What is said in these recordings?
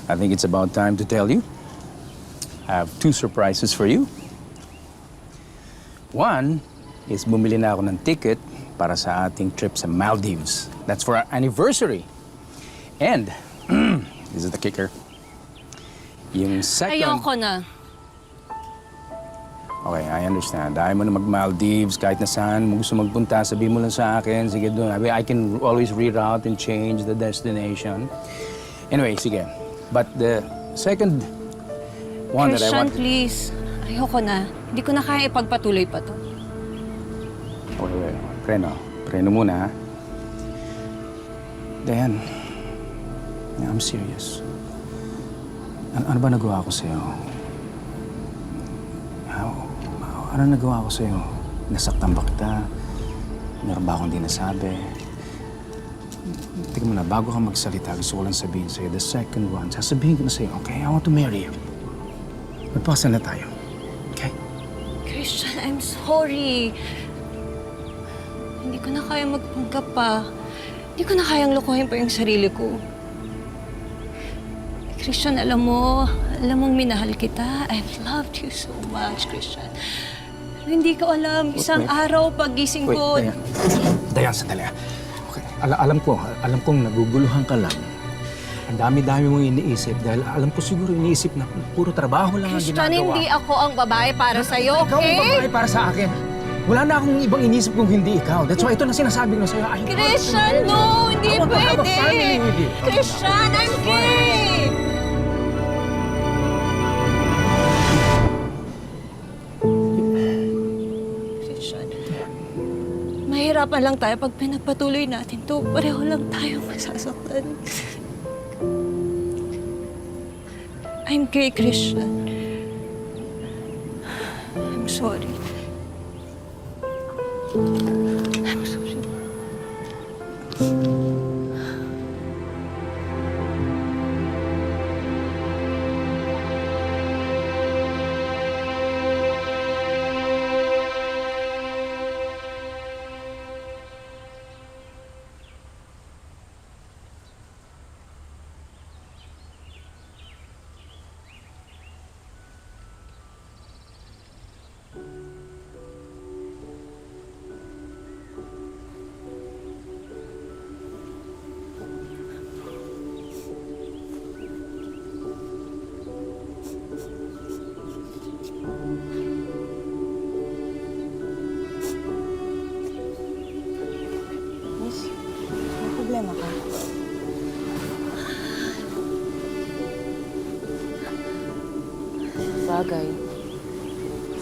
I think it's about time to tell you. I have two surprises for you. One is bumili na ako ng ticket para sa ating trip sa Maldives. That's for our anniversary. And, this is the kicker. Yung second... Ayoko na. Okay, I understand. Ayaw mo na mag-Maldives, kahit na saan mo gusto magpunta, sabihin mo lang sa akin, sige doon. I can always reroute and change the destination. Anyway, sige. But the second one that I Christian, want... please. Ayoko na. Hindi ko na kaya ipagpatuloy pa to. Wait. Preno muna, ha? Dayan, I'm serious. Ano ba nagawa ko sa'yo? Ano nagawa ko sa'yo? Nasaktan ba kita? Meron ba akong di nasabi? Tingnan mo na, bago ka magsalita, gusto ko lang sabihin sa'yo, the second one, sasabihin ko na sa'yo, okay, I want to marry you. Magpakasal na tayo, okay? Christian, I'm sorry. Hindi ko na kaya magpanggap pa. Hindi ko na kayang lokohin pa yung sarili ko. Christian, alam mong minahal kita. I've loved you so much, Christian. Hindi ko alam, isang araw pagising ko... Dayan, sandali. Okay. Alam kong naguguluhan ka lang. Ang dami-dami mong iniisip dahil alam ko siguro iniisip na puro trabaho lang ang ginagawa. Christian, hindi ako ang babae para sa'yo, okay? Ikaw ang babae para sa akin. Wala na akong ibang inisip kung hindi ikaw. That's why ito na sinasabi ko sa'yo. Christian, no! Hindi pwede! Christian, I'm gay! Christian, mahirapan lang tayo pag pinagpatuloy natin to. Pareho lang tayong masasaktan. I'm gay, Christian. I'm sorry. I'm sorry. Problema ka? Bagay.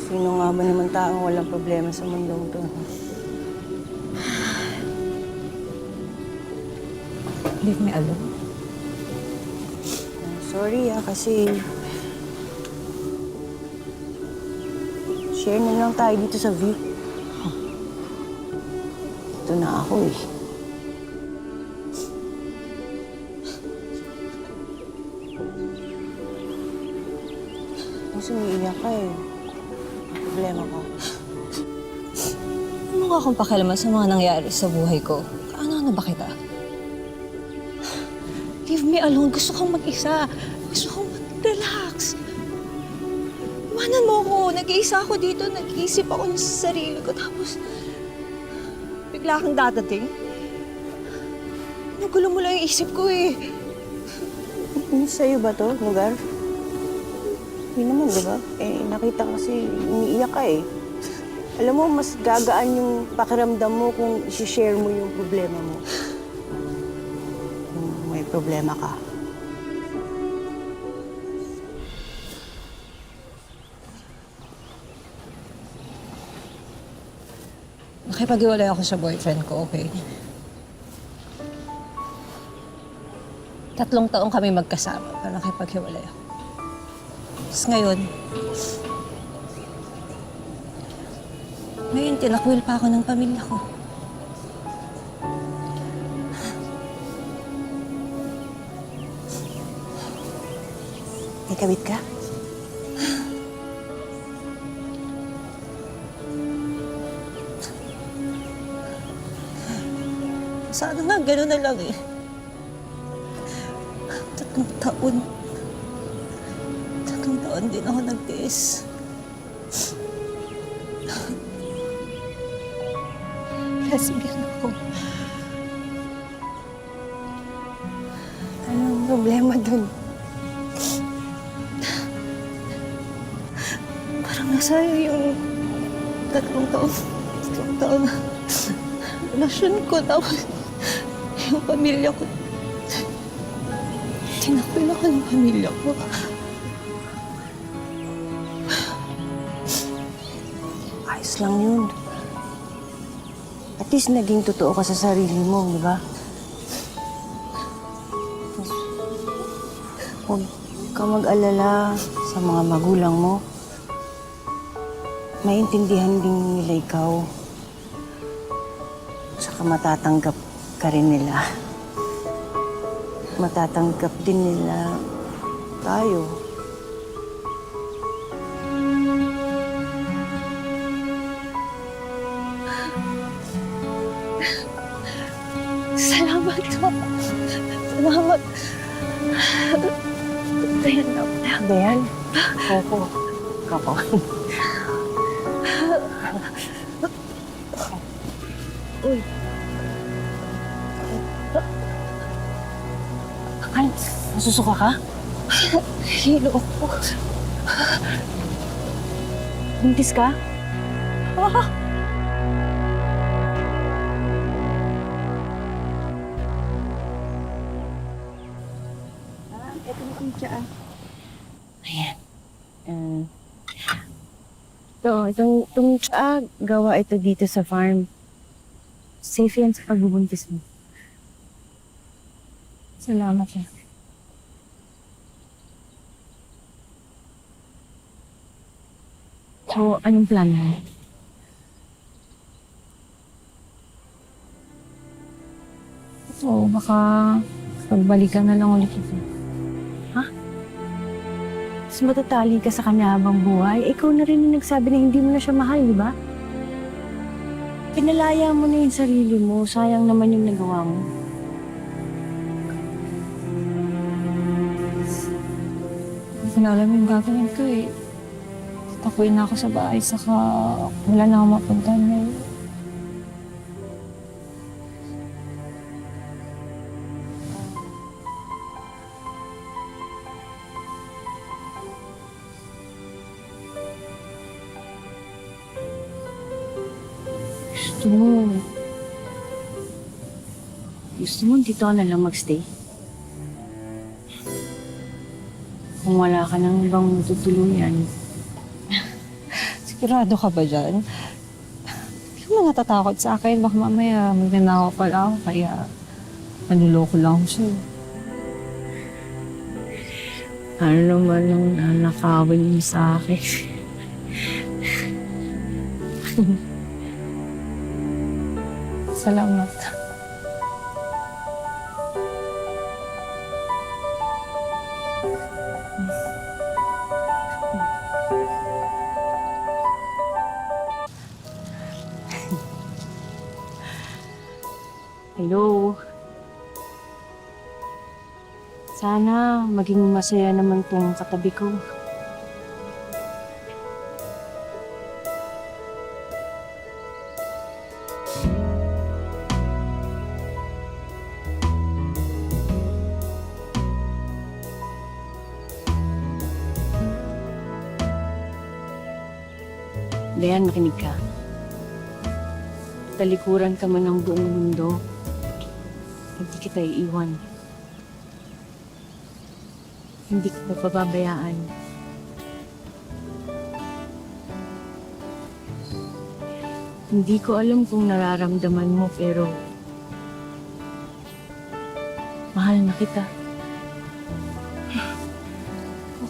Sino nga ba naman taong walang problema sa mundong to? Leave me alone. Sorry kasi... Share na lang tayo dito sa view. Ito na ako eh. Umiiyak ka eh. Problema ka. Ano nga akong pakialaman sa mga nangyari sa buhay ko? Ano ba kita? Leave me alone. Gusto kong mag-isa. Gusto kong mag-relax. Iwanan mo ako. Nag-iisa ako dito. Nag-iisip ako sa sarili ko. Tapos, bigla kang dadating. Nagulo mo lang yung isip ko eh. Sa'yo ba to, lugar? Hindi naman, di ba? Nakita kasi umiiyak ka eh. Alam mo, mas gagaan yung pakiramdam mo kung isi-share mo yung problema mo. Kung may problema ka. Nakipag-iwalay ako sa boyfriend ko, okay? 3 taong kami magkasama, pero nakipag-iwalay ako. Tapos ngayon, tinakwil pa ako ng pamilya ko. May kabit ka? Sana nga, gano'n na lang eh. 3 taon. taon din ako nagtiis. Lesbian ako. Anong problema dun? Parang nasayang yung 3 taon. 3 taon na relasyon ko. Tapos yung pamilya ko. Tinakwil ako ng pamilya ko. Ayos lang yun. At least naging totoo ka sa sarili mo, di ba? Huwag ka mag-alala sa mga magulang mo. Maintindihan din nila ikaw. Saka matatanggap ka rin nila. Matatanggap din nila tayo. Salamat po. Salamat. Dayan na. Dayan? Opo. Kako. Uy. Ay, nasusuka ka? Hilo ko. Buntis ka? Ah! Ito na yung tsaa. Ayan. Itong tsaa, gawa ito dito sa farm. Safe yan sa pagbubuntis mo. Salamat na. So, anong plan mo? Oo, baka pagbalikan na lang ulit ito. Mas matatali ka sa kanya habang buhay. Ikaw na rin yung nagsabi na hindi mo na siya mahal, di ba? Pinalaya mo na yung sarili mo. Sayang naman yung nagawa mo. Hindi ko na alam yung gagawin ko eh. Takuin na ako sa bahay, saka wala na akong mapuntahan ngayon. Gusto mo dito ka na lang magstay? Kung wala ka nang ibang matutuluyan. Sigurado ka ba dyan? Hindi ka man natatakot sa akin. Baka mamaya magnanakaw pala ako, kaya manuloko lang ako sa'yo. Ano naman ang nanakawin mo sa akin? Salamat. Hello. Sana maging masaya naman tong katabi ko. Dayan, makinig ka. Talikuran ka man ng buong mundo, hindi kita iiwan. Hindi kita pababayaan. Hindi ko alam kung nararamdaman mo, pero mahal na kita.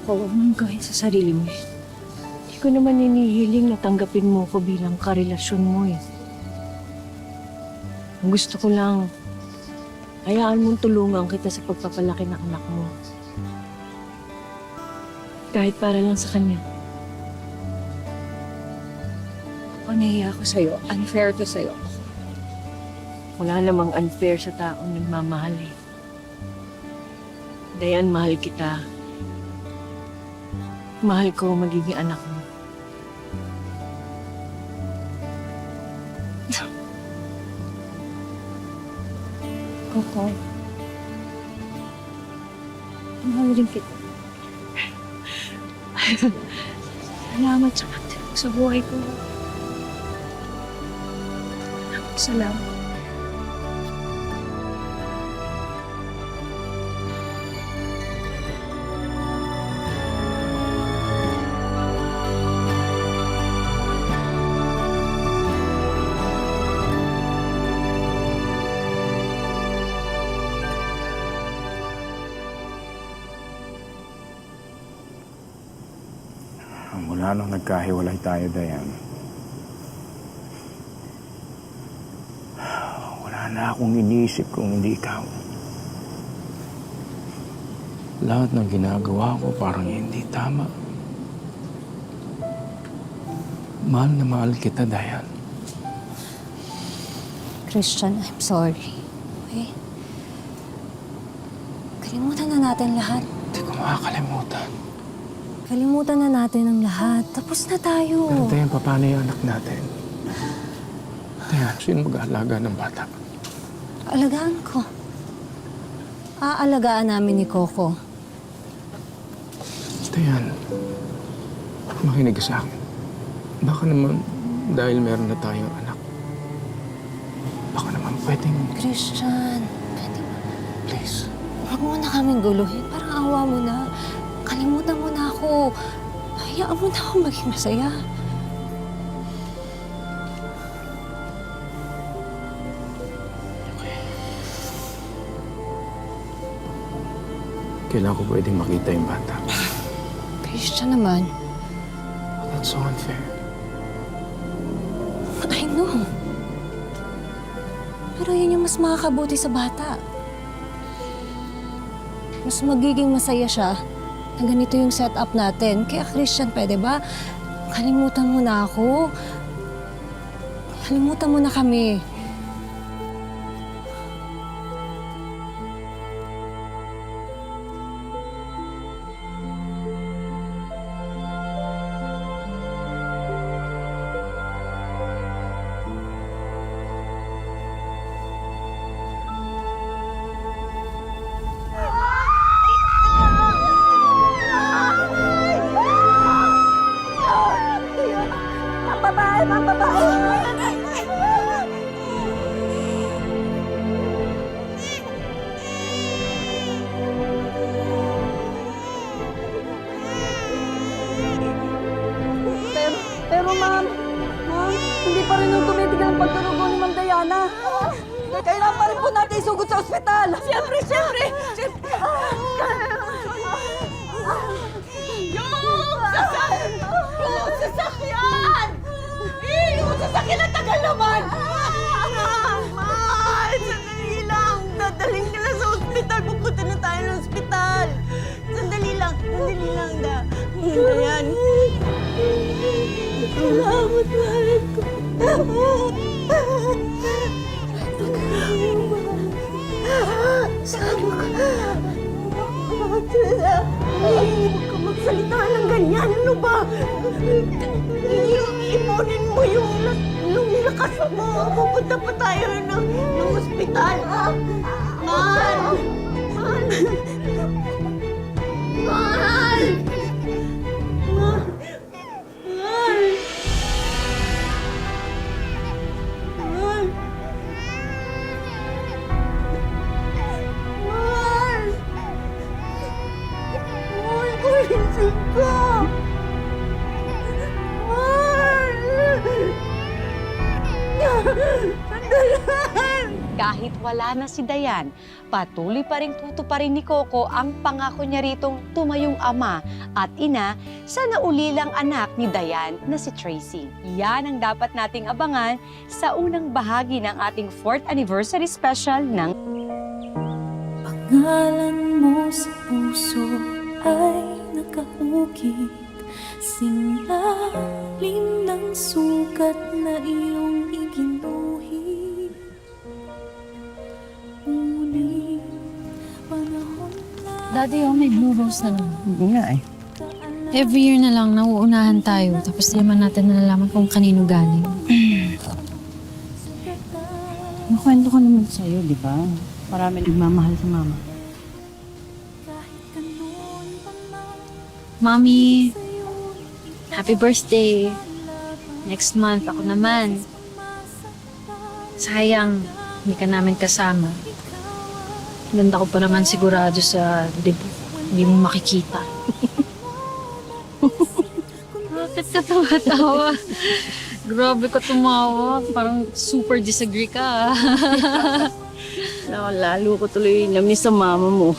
Huwag mong gawin sa sarili mo. Hindi ko naman hinihiling na tanggapin mo ko bilang karelasyon mo eh. Ang gusto ko lang, hayaan mong tulungan kita sa pagpapalaki ng anak mo. Kahit para lang sa kanya. Ako nahiya ako sa'yo. Unfair to sa'yo. Wala namang unfair sa taong nagmamahal eh. Dayan, mahal kita. Mahal ko magiging anak mo. Coco. Mahal rin kita. Salamat sa pagtulong sa buhay ko. Salamat. Mula nung nagkahiwalay tayo, Dayan, wala na akong iniisip kung hindi ikaw. Lahat ng ginagawa ko parang hindi tama. Mahal na mahal kita, Dayan. Christian, I'm sorry. Okay? Kalimutan na natin lahat. Hindi ko makakalimutan. Kalimutan na natin ang lahat. Tapos na tayo. Pero Dayan, paano yung anak natin? Dayan, sino mag-aalaga ng bata? Alagaan ko. Aalagaan namin ni Coco. Dayan, makinig ka sa akin. Baka naman dahil meron na tayong anak, baka naman pwedeng... Christian, pwede ba? Please. Huwag mo na kaming guluhin. Parang awa mo na. Kalimutan mo na ako. Hayaan mo na ako maging masaya. Kailangan ko pwedeng makita yung bata. Christian naman. That's so unfair. I know. Pero yun yung mas makakabuti sa bata. Mas magiging masaya siya na ganito yung setup natin. Kaya Christian, pwede ba? Kalimutan mo na ako. Kalimutan mo na kami. Pero ma'am, hindi pa rin nung tumitigil ang pagdurugo ni Ma'am Diana. Kailangan pa rin po natin isugod sa ospital. Siyempre! Yung sasakyan! Yung sasakyan na tagal naman! Mahal! Sandali lang! Dadaling nila sa ospital. Pupunta na tayo ng ospital. Sandali lang, da. Dayan. Salamat, mahal ko. Sama ka. Huwag ka magsalita ng ganyan. Ano ba? Ipunin mo yung lakas mo. Pupunta pa tayo ng ospital. Mahal! Mahal! Mahal! Kahit wala na si Dayan, patuloy pa rin tutuparin ni Coco ang pangako niya ritong tumayong ama at ina sa naulilang anak ni Dayan na si Tracy. Yan ang dapat nating abangan sa unang bahagi ng ating 4th anniversary special ng Pangalan mo sa puso ay nakaukit, singlalim ng sukat na iyong iginuhit. Ngunit panahon na Daddy, may blue rose na naman. Hindi nga eh. Every year na lang, nauunahan tayo. Tapos di naman natin nalalaman kung kanino galing. Nakwento ko naman sa'yo, di ba? Marami nagmamahal sa mama. Mommy, happy birthday. Next month, ako naman. Sayang, hindi ka namin kasama. Ganda ko pa naman sigurado sa debut. Hindi mo makikita. Bakit ka tawa-tawa? Grabe ka tumawa. Parang super disagree ka. Lalo ko tuloy na-miss sa mama mo.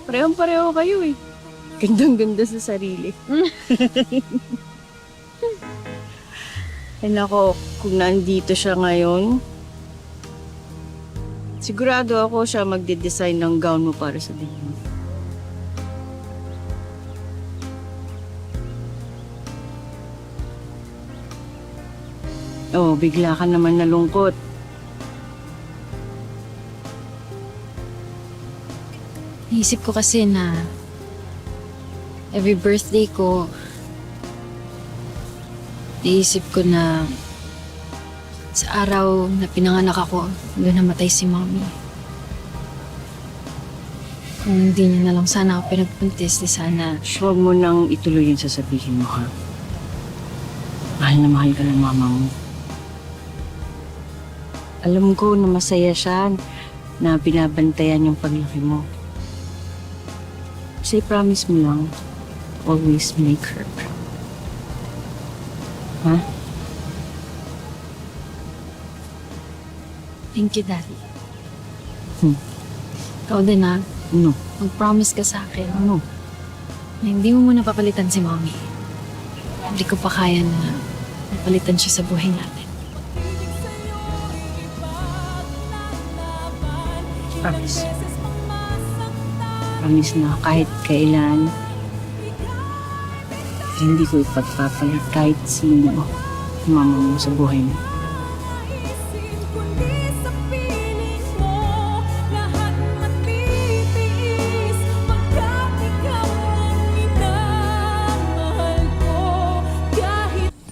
Parehong-pareho kayo eh. Gandang-ganda sa sarili. Ay nako, kung nandito siya ngayon, sigurado ako siya magde-design ng gown mo para sa debut. Oh, bigla ka naman nalungkot. Naisip ko kasi na every birthday ko, naisip ko na sa araw na pinanganak ako, doon namatay si Mommy. Kung hindi niya na lang sana ako pinagpuntis, di sana. Huwag mo nang ituloy yung sasabihin mo, ha? Mahal na mahal ka ng mama mo. Alam ko na masaya siya na binabantayan yung paglaki mo. Say, promise mo lang, always make her proud. Ha? Thank you, Daddy. Ikaw din, ha? Ano? Mag-promise ka sa akin Ano? na hindi mo muna papalitan si Mommy. Hindi ko pa kaya na napalitan siya sa buhay natin. Promise. Promise na kahit kailan, hindi ko ipagpapalit kahit sino mama mo sa buhay mo.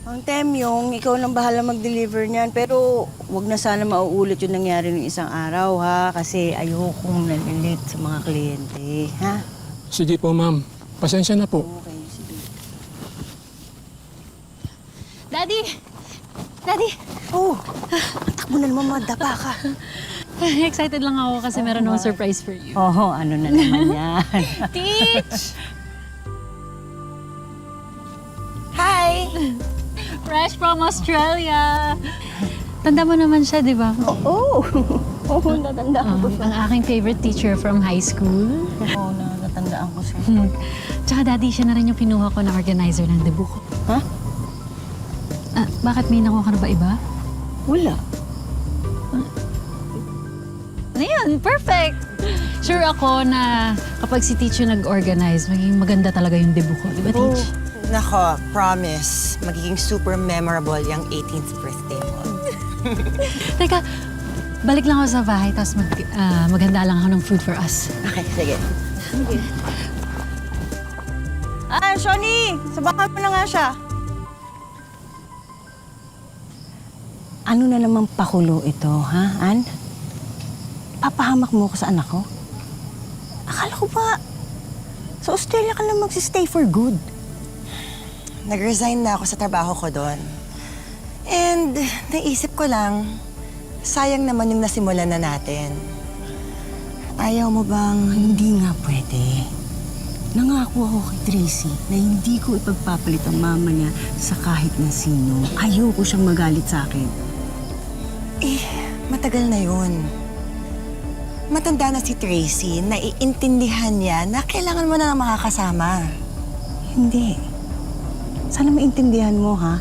Ang Temyong, ikaw nang bahala mag-deliver niyan. Pero wag na sana mauulit yung nangyari ng isang araw, ha? Kasi ayokong nalilate sa mga kliyente, ha? Sige po, ma'am. Pasensya na po. Okay, sige. Daddy! Daddy! Oh, ang takbo na naman, madapa ka. Excited lang ako kasi meron akong surprise for you. Oo, ano na naman yan. Teach! Hi! Fresh from Australia! Tanda mo naman siya, di ba? Oo, oo, natandaan ko siya. Ang aking favorite teacher from high school. Oo, natandaan ko siya. Tsaka daddy, siya na rin yung kinuha ko na organizer ng debut ko. Ha? Bakit may nakuha ka na ba iba? Wala. Ayan, perfect! Sure ako na kapag si Teach yung nag-organize, magiging maganda talaga yung debut ko. Di ba, Teach? Nako, promise. Magiging super memorable yung 18th birthday mo. Teka, balik lang ako sa bahay, tapos maghanda lang ako ng food for us. Okay, sige. Shoni! Sabakan mo na nga siya. Ano na naman pakulo ito, ha, Ann? Papahamak mo ko sa anak ko? Akala ko ba sa Australia ka lang magsistay for good? Nag-resign na ako sa trabaho ko doon. And naisip ko lang, sayang naman yung nasimulan na natin. Ayaw mo bang hindi nga pwede? Nangako ako kay Tracy na hindi ko ipagpapalit ang mama niya sa kahit na sino. Ayoko siyang magalit sa akin. Matagal na yun. Matanda na si Tracy, naiintindihan niya na kailangan mo na ng makakasama. Hindi. Sana maintindihan mo, ha?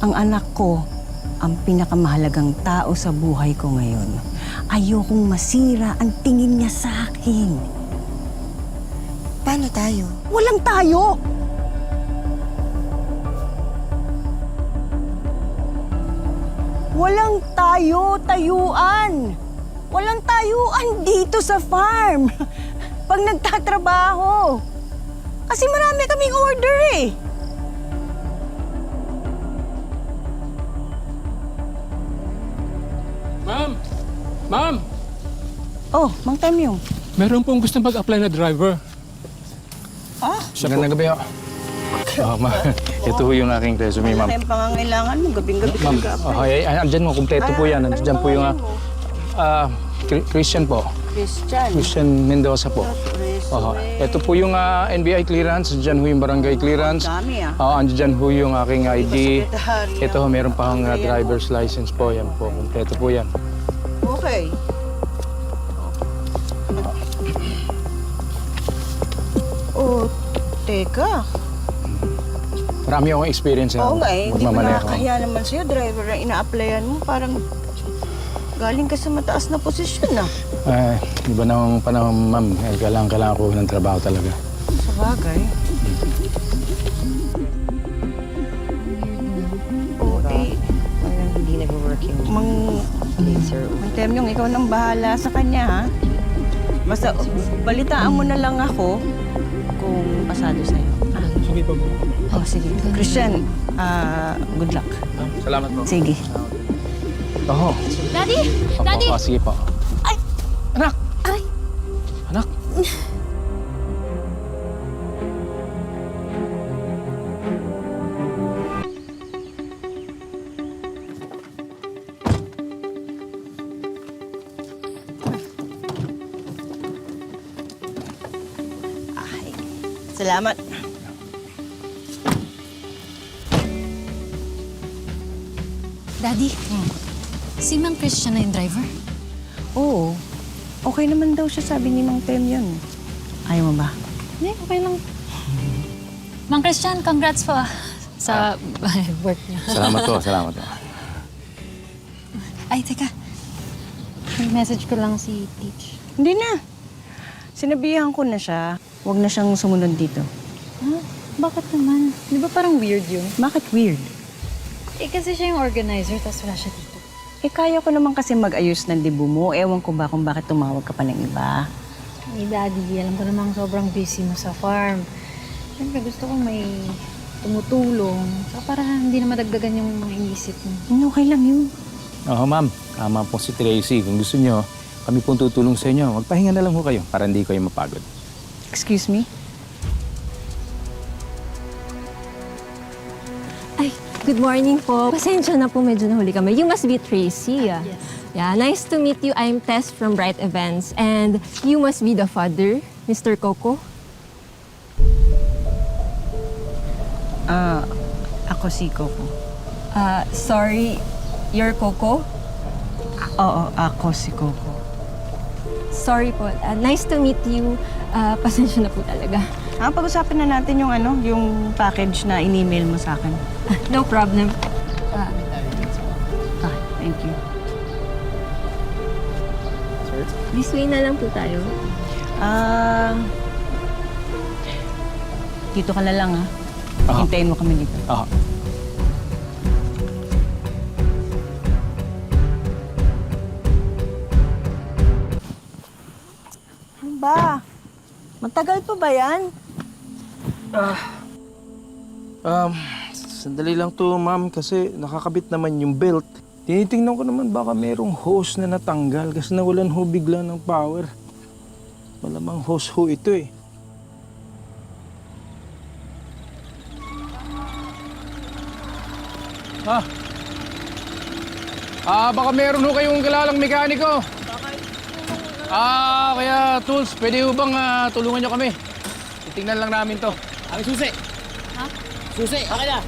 Ang anak ko, ang pinakamahalagang tao sa buhay ko ngayon. Ayokong masira ang tingin niya sa akin. Paano tayo? Walang tayo! Walang tayo, tayuan! Walang tayuan dito sa farm! Pag nagtatrabaho! Kasi marami kaming order eh. Ma'am! Ma'am! Oh, Mang Temyong. Meron pong gusto mag-apply na driver. Magandang gabi, ho. Ito ho yung aking resume, ma'am. Malaki ang pangangailangan mo, gabing-gabi ka nag-apply. Andyan mo, kumpleto po yan. Andyan po yung Christian po. Christian. Christian Mendoza po. Ito po yung NBI clearance. Diyan ho yung barangay clearance. Dami Andyan ho yung aking ID. Sekretarya. Ito ho, meron pa hong driver's license po. Yan po, kumpleto po yan. Okay. Oh, teka. Marami akong experience na Oo nga eh, hindi mo magmamaneho. nakakahiya naman sa'yo, driver na ina-applyan mo. Parang galing ka sa mataas na posisyon ah. Iba na ang panahon, ma'am. Kailangan ko ng trabaho talaga. Sa bagay. Oo eh, Parang hindi nag-work yung Mang Temyong, ikaw nang bahala sa kanya ha. Basta balitaan mo na lang ako kung pasado sa'yo. Sige po. Oh, sige. Christian, good luck. Salamat po. Sige. Oo. Daddy! Opo, Daddy! sige po. Ay! Anak! Ay! Anak! Salamat. Daddy, si Mang Christian na yung driver? Oo. Okay naman daw siya, sabi ni Mang Temyong. Ayaw mo ba? Hindi, okay lang. Mang Christian, congrats po sa work niya. Salamat po, salamat po. Ay, teka. May message ko lang si Teach. Hindi na. Sinabihan ko na siya. Huwag na siyang sumunod dito. Huh? Bakit naman? Di ba parang weird yun? Bakit weird? Eh, kasi siya yung organizer, tapos wala siya dito. Eh, kaya ko naman kasi mag-ayos ng dibu mo. Ewan ko ba kung bakit tumawag ka pa ng iba. Eh, Daddy, alam ko namang sobrang busy mo sa farm. Siyempre, gusto ko may tumutulong. Saka para hindi na madagdagan yung mga inisip mo. Okay lang yun. Oo, ma'am. Tama po si Tracy. Kung gusto nyo, kami pong tutulong sa inyo. Magpahinga na lang ho kayo para hindi kayo mapagod. Excuse me? Ay, good morning po. Pasensya na po, medyo nahuli kami. You must be Tracy. Yes. Yeah, nice to meet you. I'm Tess from Bright Events. And you must be the father, Mr. Coco. Ako si Coco. Sorry, you're Coco? Oo, ako si Coco. Sorry po. Nice to meet you. Pasensya na po talaga. Pag-usapan na natin yung yung package na in-email mo sa akin. No problem. Thank you. This way na lang po tayo. Dito ka na lang Hintayin mo kami dito. Ano ba? Matagal pa ba yan? Sandali lang to, ma'am, kasi nakakabit naman yung belt. Tinitingnan ko naman baka merong hose na natanggal kasi nawalan ho bigla ng power. Malamang hose ho ito eh. Baka meron ho kayong kilalang mekaniko. Kaya tools, pwede ho bang tulungan nyo kami? Titingnan lang namin to. Ang susi! Ha? Susi, okay na.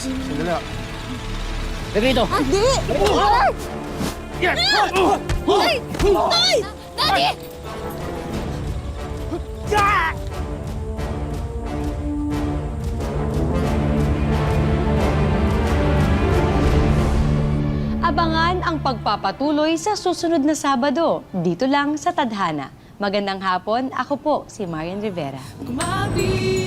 Sandali. Lagay ito. Hindi! Yan! Ay! Ay! Daddy! Abangan ang pagpapatuloy sa susunod na Sabado, dito lang sa Tadhana. Magandang hapon, ako po si Marian Rivera. Kumabi